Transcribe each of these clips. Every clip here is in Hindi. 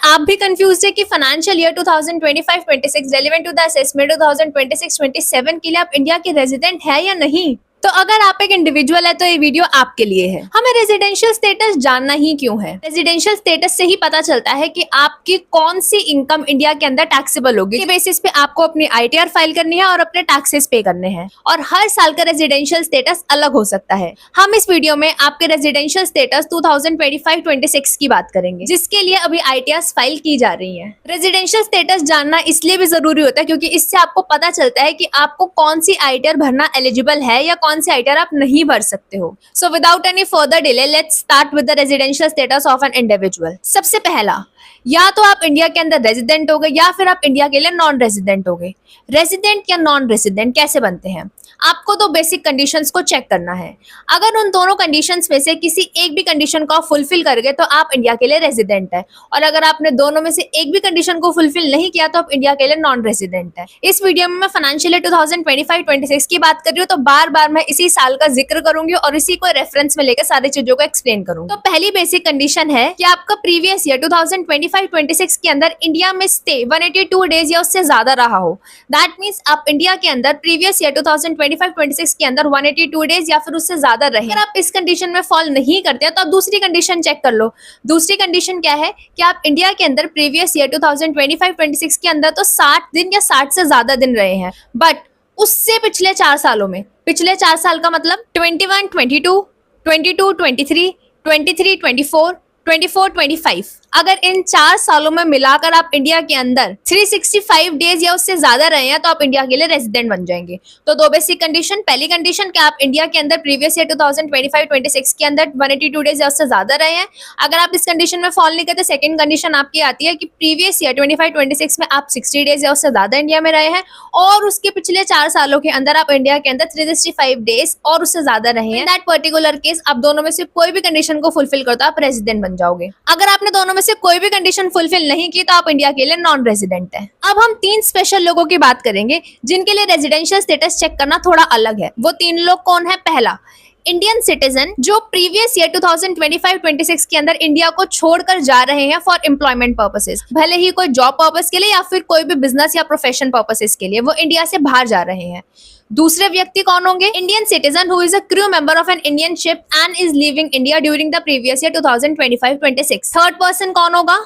आप भी कंफ्यूज है कि financial year 2025-26 relevant to the assessment 2026-27 के लिए आप इंडिया के रेजिडेंट है या नहीं? तो अगर आप एक इंडिविजुअल है तो ये वीडियो आपके लिए है। हमें रेजिडेंशियल स्टेटस जानना ही क्यों है? रेजिडेंशियल स्टेटस से ही पता चलता है कि आपकी कौन सी इनकम इंडिया के अंदर टैक्सेबल होगी। इस बेसिस पे आपको अपनी आईटीआर फाइल करनी है और अपने टैक्सेस पे करने हैं, और हर साल का रेजिडेंशियल स्टेटस अलग हो सकता है। हम इस वीडियो में आपके रेजिडेंशियल स्टेटस 2025-26 की बात करेंगे, जिसके लिए अभी आईटीआर फाइल की जा रही है। रेजिडेंशियल स्टेटस जानना इसलिए भी जरूरी होता है क्योंकि इससे आपको पता चलता है कि आपको कौन सी आईटीआर भरना एलिजिबल है या कौन सी आईटीआर आप नहीं भर सकते हो। So without any further delay let's start with the residential status of an individual. सबसे पहला, या तो आप इंडिया के अंदर रेजिडेंट हो गए या फिर आप इंडिया के लिए नॉन रेजिडेंट हो गए। रेजिडेंट या नॉन रेजिडेंट कैसे बनते हैं? आपको तो बेसिक कंडीशंस को चेक करना है। अगर उन दोनों कंडीशंस में से किसी एक भी कंडीशन को आप फुलफिल कर गए तो आप इंडिया के लिए रेजिडेंट है, और अगर आपने दोनों में से एक भी कंडीशन को फुलफिल नहीं किया तो आप इंडिया के लिए नॉन रेजिडेंट है। इस वीडियो में मैं फाइनेंशियल ईयर 2025-26 की बात कर रही हूँ, तो बार बार मैं इसी साल का जिक्र करूंगी और इसी को रेफरेंस में लेकर सारी चीजों को एक्सप्लेन करूंगी। तो पहली बेसिक कंडीशन है कि आपका प्रीवियस ईयर 2025-26 के अंदर इंडिया में स्टे 182 डेज या उससे ज्यादा रहा हो। दैट मीन्स आप इंडिया के अंदर प्रीवियस ईयर 2025-26 के अंदर 182 डेज या फिर उससे ज्यादा रहे। अगर आप इस कंडीशन में फॉल नहीं करते तो आप दूसरी कंडीशन चेक कर लो। दूसरी कंडीशन क्या है कि आप इंडिया के अंदर प्रीवियस ईयर 2025-26 के अंदर तो 60 दिन या 60 से ज्यादा दिन रहे हैं, बट उससे पिछले 4 सालों में, पिछले 4 साल का मतलब 21-22, 22-23, 23-24, 24-25, अगर इन 4 सालों में मिलाकर आप इंडिया के अंदर 365 डेज या उससे ज्यादा रहे हैं तो आप इंडिया के लिए रेजिडेंट बन जाएंगे। तो दो बेसिक कंडीशन, पहली कंडीशन कि आप इंडिया के अंदर प्रीवियस ईयर 2025-26 के अंदर 182 डेज या उससे ज्यादा रहे हैं। अगर आप इस कंडीशन में फॉल नहीं करते, सेकंड कंडीशन आपकी आती है कि प्रीवियस ईयर 25-26 में आप 60 डेज या उससे ज्यादा इंडिया में रहे हैं, और उसके पिछले 4 सालों के अंदर आप इंडिया के अंदर 365 डेज और उससे ज्यादा रहे हैं। दैट पर्टिकुलर केस आप दोनों में से कोई भी कंडीशन को फुलफिल करते हो आप रेजिडेंट बन जाओगे। अगर आपने दोनों में से कोई भी कंडीशन फुलफिल नहीं की तो आप इंडिया के लिए नॉन रेजिडेंट है। अब हम 3 स्पेशल लोगों की बात करेंगे जिनके लिए रेजिडेंशियल स्टेटस चेक करना थोड़ा अलग है। वो 3 लोग कौन है? पहला, इंडियन सिटीजन जो प्रीवियस ईयर 2025-26 के अंदर इंडिया को छोड़कर जा रहे हैं फॉर एम्प्लॉयमेंट पर्पसेस, भले ही कोई जॉब पर्पस के लिए या फिर कोई भी बिजनेस या प्रोफेशन पर्पसेस के लिए वो इंडिया से बाहर जा रहे हैं। दूसरे व्यक्ति कौन होंगे? Indian citizen who is a crew member of an Indian ship and is living India during the previous year 2025-26। Third person कौन होगा?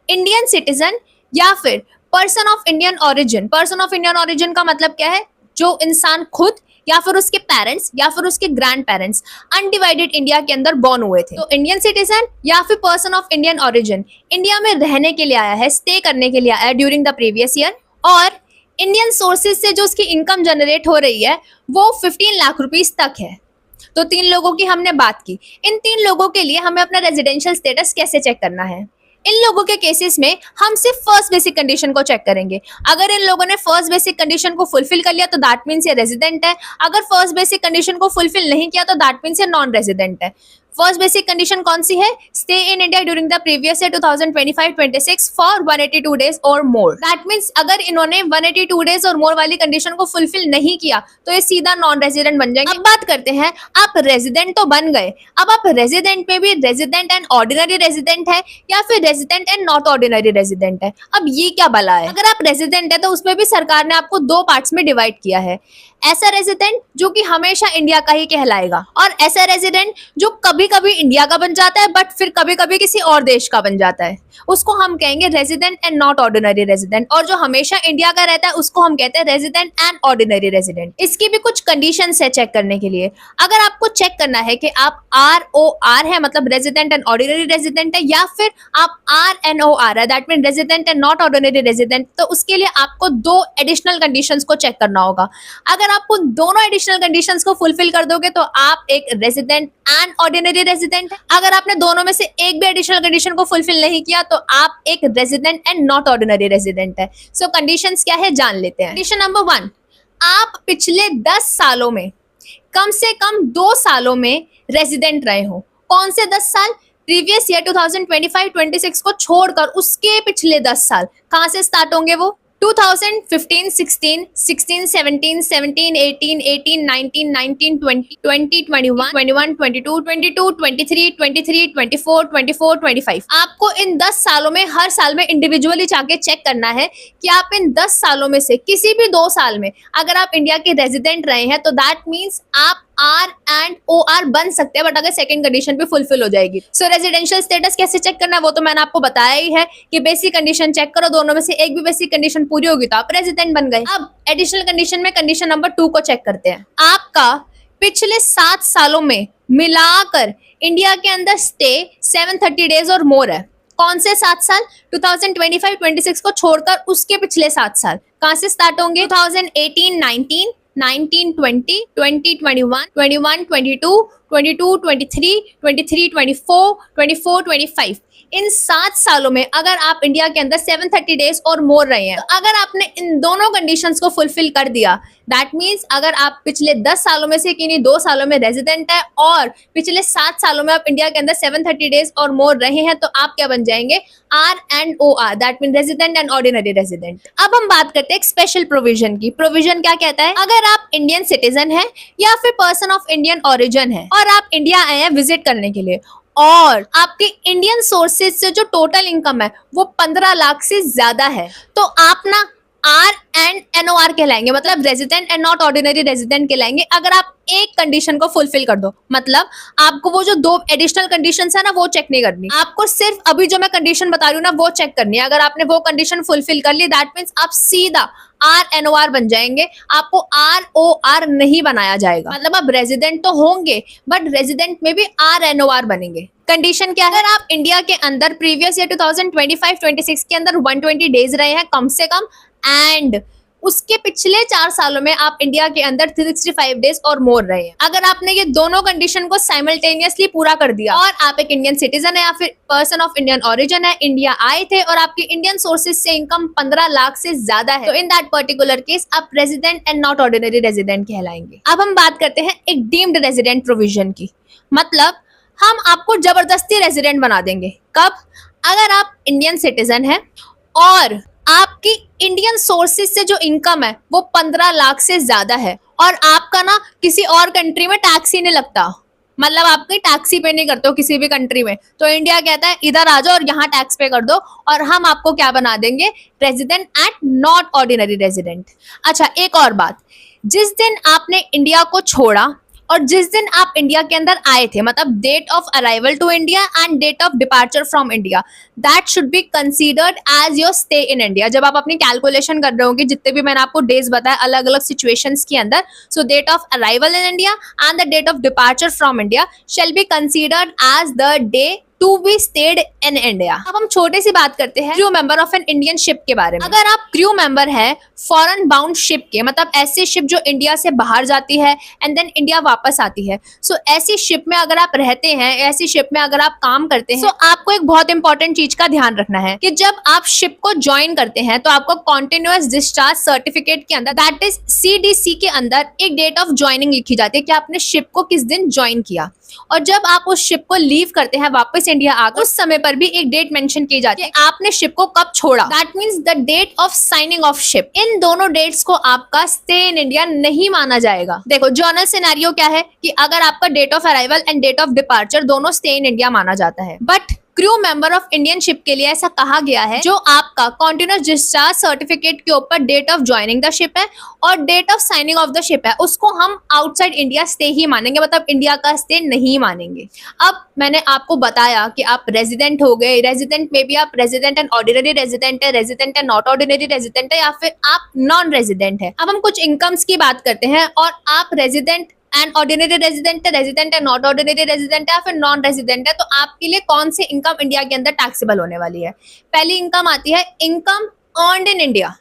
इंडियन सिटीजन या फिर person of Indian origin. Person of Indian origin का मतलब क्या है? जो इंसान खुद या फिर उसके पेरेंट्स या फिर उसके ग्रैंड पेरेंट्स अनडिवाइडेड इंडिया के अंदर बॉर्न हुए थे। तो इंडियन सिटीजन या फिर person of Indian origin India में रहने के लिए आया है, स्टे करने के लिए आया है ड्यूरिंग द प्रीवियस ईयर, और इंडियन सोर्सेज से जो उसकी इनकम जनरेट हो रही है वो 15 लाख रुपीस तक है। तो 3 लोगों की हमने बात की। इन 3 लोगों के लिए हमें अपना रेजिडेंशियल स्टेटस कैसे चेक करना है? इन लोगों के केसेस में हम सिर्फ फर्स्ट बेसिक कंडीशन को चेक करेंगे। अगर इन लोगों ने फर्स्ट बेसिक कंडीशन को फुलफिल कर लिया तो दैट मीन्स ये रेजिडेंट है। अगर फर्स्ट बेसिक कंडीशन को फुलफिल नहीं किया तो दैट मीन्स ये नॉन रेजिडेंट है। फर्स्ट बेसिक कंडीशन कौन सी है? Stay in India during the previous year 2025-26 for 182 days और मोर। दैट मीन्स अगर इन्होंने 182 डेज और मोर वाली कंडीशन को फुलफिल नहीं किया तो ये सीधा नॉन रेजिडेंट बन जाएंगे। अब बात करते हैं, आप रेजिडेंट तो बन गए, अब आप रेजिडेंट में भी रेजिडेंट एंड ऑर्डिनरी रेजिडेंट है या फिर resident and not ordinary resident है। अब ये क्या भला है? अगर आप रेजिडेंट है तो उसमें भी सरकार ने आपको 2 पार्ट्स में डिवाइड किया है। ऐसा रेजिडेंट जो कि हमेशा इंडिया का ही कहलाएगा, और ऐसा रेजिडेंट जो कभी कभी इंडिया का बन जाता है बट फिर कभी कभी किसी और देश का बन जाता है, उसको हम कहेंगे resident and not ordinary resident. और जो हमेशा इंडिया का रहता है उसको हम कहते हैं रेजिडेंट एंड ऑर्डिनरी रेजिडेंट। इसकी भी कुछ कंडीशंस है चेक करने के लिए। अगर आपको चेक करना है कि आप ROR है मतलब रेजिडेंट एंड ऑर्डिनरी रेजिडेंट है, या फिर आप RNOR है that mean resident and not ordinary resident, तो उसके लिए आपको 2 एडिशनल कंडीशंस को चेक करना होगा। अगर आप उन दोनों एडिशनल कंडीशंस को फुलफिल कर दोगे तो आप एक रेजिडेंट एंड ऑर्डिनरी रेजिडेंट है। अगर आपने दोनों में से एक भी एडिशनल कंडीशन को फुलफिल नहीं किया तो आप एक resident and not ordinary resident है। सो कंडीशंस क्या है जान लेते हैं। कंडीशन नंबर 1, आप पिछले 10 सालों में कम से कम 2 सालों में रेजिडेंट रहे हो। कौन से 10 साल? प्रीवियस ईयर 2025-26 को छोड़कर उसके पिछले 10 साल। कहां से स्टार्ट होंगे वो? 2015, 16, 16, 17, 17, 18, 18, 19, 19, 20, 20, 21, 21, 22, 22, 23, 23, 24, 24, 25। आपको इन 10 सालों में हर साल में इंडिविजुअली जाके चेक करना है कि आप इन 10 सालों में से किसी भी 2 साल में अगर आप इंडिया के रेजिडेंट रहे हैं तो दैट मीन्स आप आर एंड ओ आर बन सकते हैं, बट अगर सेकंड कंडीशन भी फुलफिल हो जाएगी। सो रेजिडेंशियल स्टेटस कैसे चेक करना है वो तो मैंने आपको बताया ही है कि बेसिक कंडीशन चेक करो, दोनों में से एक भी बेसिक कंडीशन पूरी होगी तो आप रेजिडेंट बन गए। अब एडिशनल कंडीशन में कंडीशन नंबर 2 को चेक करते हैं। आपका पिछले 7 सालों में मिलाकर इंडिया के अंदर स्टे 730 डेज और मोर है। कौन से 7 साल? 2025-26 को छोड़कर उसके पिछले 7 साल कहां से स्टार्ट होंगे? 2018-19, 19-20, 20-21, 21-22, 22-23, 23-24, 24-25। इन 7 सालों में अगर आप इंडिया के अंदर 730 डेज और मोर रहे हैं, तो अगर आपने इन दोनों कंडीशंस को फुलफिल कर दिया, दैट मीन्स अगर आप पिछले 10 सालों में से किन्हीं 2 सालों में रेजिडेंट है और पिछले 7 सालों में आप इंडिया के अंदर 730 डेज और मोर रहे हैं, तो आप क्या बन जाएंगे? R and O R, that mean resident and ordinary resident. अब हम बात करते हैं एक स्पेशल प्रोविजन की। प्रोविजन क्या कहता है? अगर आप इंडियन सिटीजन है या फिर पर्सन ऑफ इंडियन ओरिजिन है और आप इंडिया आए हैं विजिट करने के लिए और आपके इंडियन सोर्सेज से जो टोटल इनकम है वो 15 लाख से ज्यादा है, तो आप ना आर एंड एनओआर कहलाएंगे, मतलब resident and not ordinary resident कहलाएंगे अगर आप एक कंडीशन को फुलफिल कर दो। मतलब आपको वो जो 2 एडिशनल कंडीशंस है ना वो चेक नहीं करनी, आपको सिर्फ अभी जो मैं कंडीशन बता रही हूँ ना वो चेक करनी है। अगर आपने वो कंडीशन फुलफिल कर ली दैट मीन्स आप सीधा आर एनओआर बन जाएंगे, आपको आर ओ आर नहीं बनाया जाएगा। मतलब आप रेजिडेंट तो होंगे बट रेजिडेंट में भी आर एनओआर बनेंगे। कंडीशन क्या है? अगर आप इंडिया के अंदर प्रीवियस ईयर 2025-26 के अंदर 120 डेज रहे हैं कम से कम, एंड उसके पिछले 4 सालों में आप इंडिया के अंदर 365 डेज और मोर रहे हैं। अगर आपने ये दोनों कंडीशन को साइमल्टेनियसली पूरा कर दिया और आप एक इंडियन सिटीजन है या फिर पर्सन ऑफ इंडियन ओरिजिन है, इंडिया आए थे और आपके इंडियन सोर्सेज से इनकम 15 लाख से ज्यादा है, तो इन दैट पर्टिकुलर केस आप resident and not ordinary resident कहलाएंगे। अब हम बात करते हैं एक डीम्ड रेजिडेंट प्रोविजन की। मतलब हम आपको जबरदस्ती रेजिडेंट बना देंगे। कब? अगर आप इंडियन सिटीजन है और आपकी इंडियन सोर्सेज से जो इनकम है वो 15 लाख से ज्यादा है और आपका ना किसी और कंट्री में टैक्स ही नहीं लगता, मतलब आप कहीं टैक्स ही पे नहीं करते हो किसी भी कंट्री में, तो इंडिया कहता है इधर आ जाओ और यहाँ टैक्स पे कर दो और हम आपको क्या बना देंगे? Resident and not ordinary resident. अच्छा, एक और बात, जिस दिन आपने इंडिया को छोड़ा और जिस दिन आप इंडिया के अंदर आए थे, मतलब date of arrival to India and date of departure from India, that should be considered as your stay in India. जब आप अपनी कैलकुलेशन कर रहे होंगे, जितने भी मैंने आपको डेज बताए अलग अलग सिचुएशंस के अंदर, so date of arrival in India and the date of departure from India shall be considered as the day to be stayed in India. अब हम छोटे सी बात करते हैं crew member of an Indian ship के बारे में। अगर आप क्रू मेंबर है फॉरेन बाउंड शिप के, मतलब ऐसी शिप जो इंडिया से बाहर जाती है एंड देन इंडिया वापस आती है, सो ऐसी शिप में अगर आप रहते हैं, ऐसी शिप में अगर आप काम करते हैं, सो आपको एक बहुत इंपॉर्टेंट चीज का ध्यान रखना है कि जब आप शिप को ज्वाइन करते हैं तो आपको कॉन्टिन्यूअस डिस्चार्ज सर्टिफिकेट के अंदर, दैट इज CDC के अंदर, एक डेट ऑफ ज्वाइनिंग लिखी जाती है कि आपने शिप को किस दिन ज्वाइन किया। और जब आप उस शिप को लीव करते हैं वापस इंडिया आकर, उस समय पर भी एक डेट मेंशन की जाती है आपने शिप को कब छोड़ा, that means the date of signing off ship. इन दोनों डेट्स को आपका स्टे इन इंडिया नहीं माना जाएगा। देखो, जर्नल सिनेरियो क्या है कि अगर आपका date of arrival and date of departure दोनों स्टे इन इंडिया माना जाता है, but crew member of Indian ship के लिए ऐसा कहा गया है जो आपका कॉन्टिन्यूअस डिस्चार्ज सर्टिफिकेट के ऊपर date of joining the ship है और date of signing off the ship है, उसको हम आउटसाइड इंडिया स्टे ही मानेंगे, मतलब इंडिया का स्टे नहीं मानेंगे। अब मैंने आपको बताया कि आप रेजिडेंट हो गए, रेजिडेंट में भी आप रेजिडेंट एंड ऑर्डिनरी रेजिडेंट है, resident and not ordinary resident है, या फिर आप नॉन रेजिडेंट है। अब हम कुछ इनकम्स की बात करते हैं और आप रेजिडेंट एंड ऑर्डिनरी रेजिडेंट है, resident and not ordinary resident है या फिर नॉन रेजिडेंट है, तो आपके लिए कौन सी इनकम इंडिया के अंदर टैक्सेबल होने वाली है? पहली इनकम आती है इनकम अर्न्ड इन इंडिया,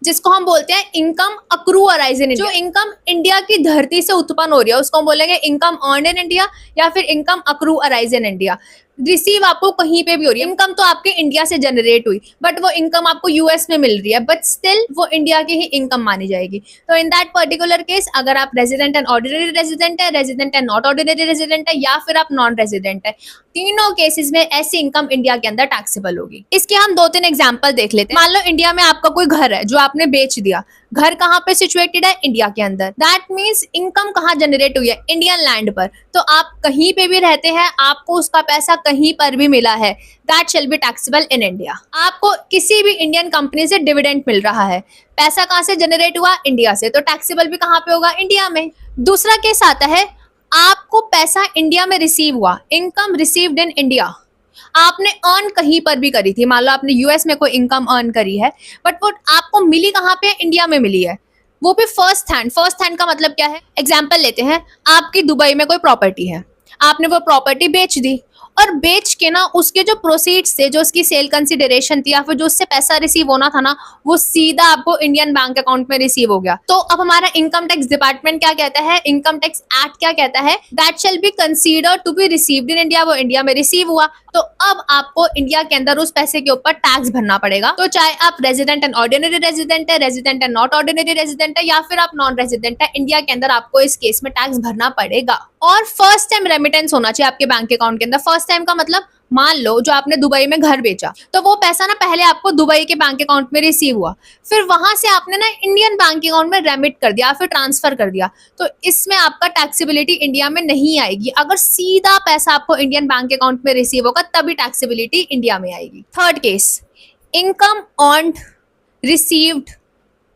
जिसको हम बोलते हैं income accrue arise in India. जो इनकम इंडिया की धरती से उत्पन्न हो रही है उसको हम बोलेंगे इनकम अर्न्ड इन इंडिया या फिर income accrue arise in India. Receive आपको कहीं पे भी हो रही है, इनकम तो आपके इंडिया से जनरेट हुई बट वो इनकम आपको यूएस में मिल रही है, बट स्टिल वो इंडिया की ही इनकम मानी जाएगी। तो इन दैट पर्टिकुलर केस अगर आप रेजिडेंट एंड ऑर्डिनरी रेजिडेंट है, resident and not ordinary resident है, या फिर आप नॉन रेजिडेंट है, तीनों केसेस में ऐसी इनकम इंडिया के अंदर टैक्सेबल होगी। इसके हम 2-3 एग्जांपल देख लेते हैं। मान लो इंडिया में आपका कोई घर है जो आपने बेच दिया। घर कहाँ पे सिचुएटेड है? इंडिया के अंदर। दैट मीन्स इनकम कहाँ जनरेट हुई है? इंडियन लैंड पर। तो आप कहीं पे भी रहते हैं, आपको उसका पैसा कहीं पर भी मिला है, that shall be taxable in India. आपको किसी भी इंडियन कंपनी से डिविडेंड मिल रहा है, पैसा कहाँ से जनरेट हुआ? इंडिया से, तो टैक्सेबल भी कहाँ पे होगा? इंडिया में। दूसरा केस आता है, आपको पैसा इंडिया में रिसीव हुआ, इनकम रिसीव्ड इन इंडिया, आपने अर्न कहीं पर भी करी थी, मान लो आपने यूएस में कोई इनकम अर्न करी है, बट वो आपको मिली कहाँ पे? इंडिया में मिली है, वो भी फर्स्ट हैंड। फर्स्ट हैंड का मतलब क्या है? एग्जाम्पल लेते हैं, आपकी दुबई में कोई प्रॉपर्टी है, आपने वो प्रॉपर्टी बेच दी, और बेच के ना उसके जो प्रोसीड्स थे, जो उसकी सेल कंसिडरेशन थी या फिर जो उससे पैसा रिसीव होना था ना, वो सीधा आपको इंडियन बैंक अकाउंट में रिसीव हो गया। तो अब हमारा इनकम टैक्स डिपार्टमेंट क्या कहता है, इनकम टैक्स एक्ट क्या कहता है? That shall be considered to be received in India. वो इंडिया में रिसीव हुआ, तो अब आपको इंडिया के अंदर उस पैसे के ऊपर टैक्स भरना पड़ेगा। तो चाहे आप रेजिडेंट एंड ऑर्डिनरी रेजिडेंट है, resident and not ordinary resident है, या फिर आप नॉन रेजिडेंट है, इंडिया के अंदर आपको इस केस में टैक्स भरना पड़ेगा। और फर्स्ट टाइम रेमिटेंस होना चाहिए आपके बैंक अकाउंट के अंदर। फर्स्ट टाइम का मतलब, मान लो जो आपने दुबई में घर बेचा, तो वो पैसा ना पहले आपको दुबई के बैंक अकाउंट में रिसीव हुआ, फिर वहां से आपने ना इंडियन बैंक अकाउंट में रेमिट कर दिया, फिर ट्रांसफर कर दिया, तो इसमें आपका टैक्सेबिलिटी इंडिया में नहीं आएगी। अगर सीधा पैसा आपको इंडियन बैंक अकाउंट में रिसीव होगा, तभी टैक्सेबिलिटी इंडिया में आएगी। Third case, income earned received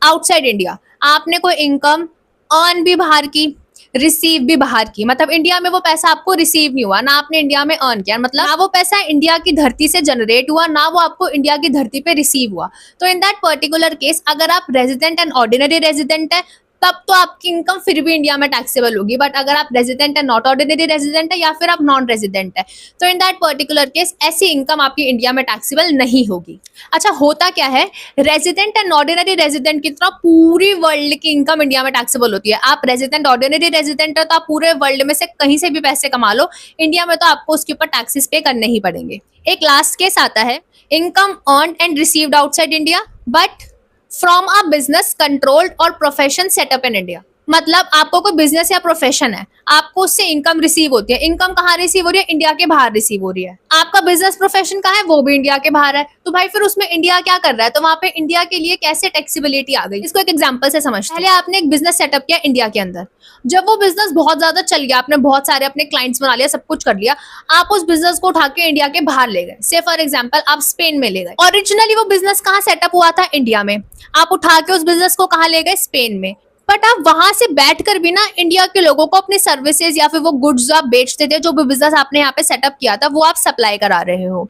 outside India. आपने कोई इनकम अर्न भी बाहर की, रिसीव भी बाहर की, मतलब इंडिया में वो पैसा आपको रिसीव नहीं हुआ, ना आपने इंडिया में अर्न किया, मतलब ना वो पैसा इंडिया की धरती से जनरेट हुआ, ना वो आपको इंडिया की धरती पे रिसीव हुआ। तो इन दैट पर्टिकुलर केस, अगर आप रेजिडेंट एंड ऑर्डिनरी रेजिडेंट है, तब तो आपकी इनकम फिर भी इंडिया में टैक्सेबल होगी। बट अगर आप resident and not ordinary resident है, या फिर आप नॉन रेजिडेंट है, तो इन दैट पर्टिकुलर केस ऐसी इनकम आपकी इंडिया में टैक्सेबल नहीं होगी। अच्छा, होता क्या है, रेजिडेंट एंड ऑर्डिनरी रेजिडेंट की तरह पूरी वर्ल्ड की इनकम इंडिया में टैक्सेबल होती है। आप रेजिडेंट ऑर्डिनरी रेजिडेंट है, तो आप पूरे वर्ल्ड में से कहीं से भी पैसे कमा लो, इंडिया में तो आपको उसके ऊपर टैक्सेस पे करने ही पड़ेंगे। एक लास्ट केस आता है, income earned and received outside India but from a business controlled और प्रोफेशन सेटअप इन इंडिया। मतलब आपको कोई बिजनेस या प्रोफेशन है, आपको उससे इनकम रिसीव होती है। इनकम कहाँ रिसीव हो रही है? इंडिया के बाहर रिसीव हो रही है। आपका बिजनेस प्रोफेशन कहाँ है? वो भी इंडिया के बाहर है। तो भाई फिर उसमें इंडिया क्या कर रहा है? तो वहां पे इंडिया के लिए कैसे टैक्सेबिलिटी आ गई? इसको एक एग्जांपल से समझते हैं। पहले आपने एक बिजनेस सेटअप किया इंडिया के अंदर, जब वो बिजनेस बहुत ज्यादा चल गया, आपने बहुत सारे अपने क्लाइंट्स बना लिया, सब कुछ कर लिया, आप उस बिजनेस को उठा के इंडिया के बाहर ले गए। से फॉर एग्जाम्पल आप स्पेन में ले गए। ओरिजिनली वो बिजनेस कहाँ सेटअप हुआ था? इंडिया में। आप उठा के उस बिजनेस को कहाँ ले गए? स्पेन में। बट आप वहां से बैठकर भी ना इंडिया के लोगों को अपनी सर्विसेज या फिर वो गुड्स जो आप बेचते थे, जो भी बिजनेस आपने यहाँ पे सेटअप किया था, वो आप सप्लाई करा रहे हो।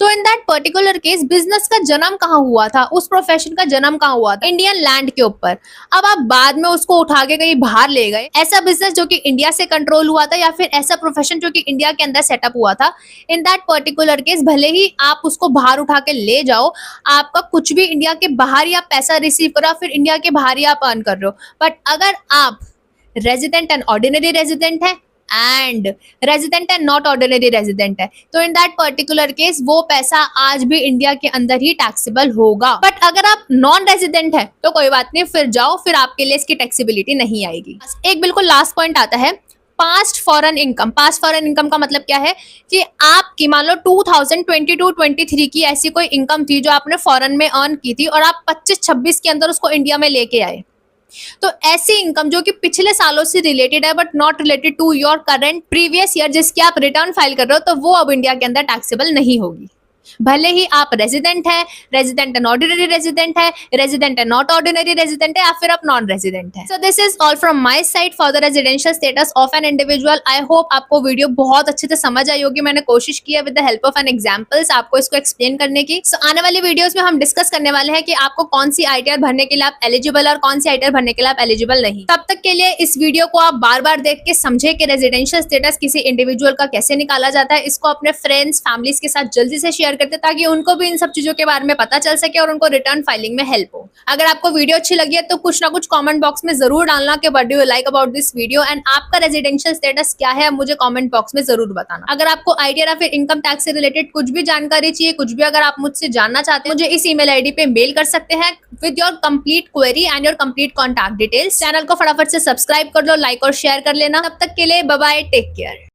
तो in that particular case business का जन्म कहाँ हुआ था? उस प्रोफेशन का जन्म कहाँ हुआ था? इंडियन लैंड के ऊपर। अब आप बाद में उसको उठा के कहीं बाहर ले गए। ऐसा बिजनेस जो कि इंडिया से कंट्रोल हुआ था, या फिर ऐसा प्रोफेशन जो कि इंडिया के अंदर सेटअप हुआ था, इन दैट पर्टिकुलर केस भले ही आप उसको बाहर उठा के ले जाओ, आपका कुछ भी इंडिया के बाहर ही आप पैसा रिसीव करो, फिर इंडिया के बाहर ही आप अर्न कर रहे हो। बट अगर आप रेजिडेंट एंड ऑर्डिनरी रेजिडेंट है and resident and not ordinary resident है, तो इन दैट पर्टिकुलर केस वो पैसा आज भी इंडिया के अंदर ही टैक्सेबल होगा। बट अगर आप नॉन रेजिडेंट है तो कोई बात नहीं, फिर जाओ, फिर आपके लिए इसकी टैक्सेबिलिटी नहीं आएगी। एक बिल्कुल लास्ट पॉइंट आता है, past foreign income. Past foreign income का मतलब क्या है कि आपकी मान लो 2022-23 की ऐसी कोई इनकम थी जो आपने फॉरेन में अर्न की थी, और आप 25-26 के अंदर उसको इंडिया में लेके आए। तो ऐसी इनकम जो कि पिछले सालों से रिलेटेड है but not related to your current previous year, जिसकी आप रिटर्न फाइल कर रहे हो, तो वो अब इंडिया के अंदर टैक्सेबल नहीं होगी। भले ही आप रेजिडेंट है, रेजिडेंट एंड ऑर्डिनरी रेजिडेंट है, resident and not ordinary resident है, या फिर आप नॉन रेजिडेंट है। So this is all from my side for the residential status of an individual. I hope आपको वीडियो बहुत अच्छे से समझ आई होगी। मैंने कोशिश की है with the help of an examples आपको इसको एक्सप्लेन करने की। सो आने वाली वीडियोस में हम डिस्कस करने वाले हैं कि आपको कौन सी आईटीआर भरने के लिए आप एलिजिबल और कौन सी आईटीआर भरने के लिए आप एलिजिबल नहीं। तब तक के लिए इस वीडियो को आप बार बार देख के समझे कि रेजिडेंशियल स्टेटस किसी इंडिविजुअल का कैसे निकाला जाता है। इसको अपने फ्रेंड्स फैमिलीज के साथ जल्दी से शेयर करते ताकि उनको भी इन सब चीजों के बारे में पता चल सके और उनको रिटर्न फाइलिंग में हेल्प हो। अगर आपको वीडियो अच्छी लगी है तो कुछ ना कुछ कमेंट बॉक्स में जरूर डालना कि what do you like about this video, and आपका रेजिडेंशियल स्टेटस क्या है मुझे कमेंट बॉक्स में जरूर बताना। अगर आपको आईटीआर या फिर इनकम टैक्स से रिलेटेड कुछ भी जानकारी चाहिए, कुछ भी अगर आप मुझसे जानना चाहते हैं, मुझे इस ईमेल आईडी पे मेल कर सकते हैं with your complete query and your complete contact details. Channel को फटाफट से सब्सक्राइब कर लो, लाइक और शेयर कर लेना। तब तक के लिए बाय बाय, टेक केयर।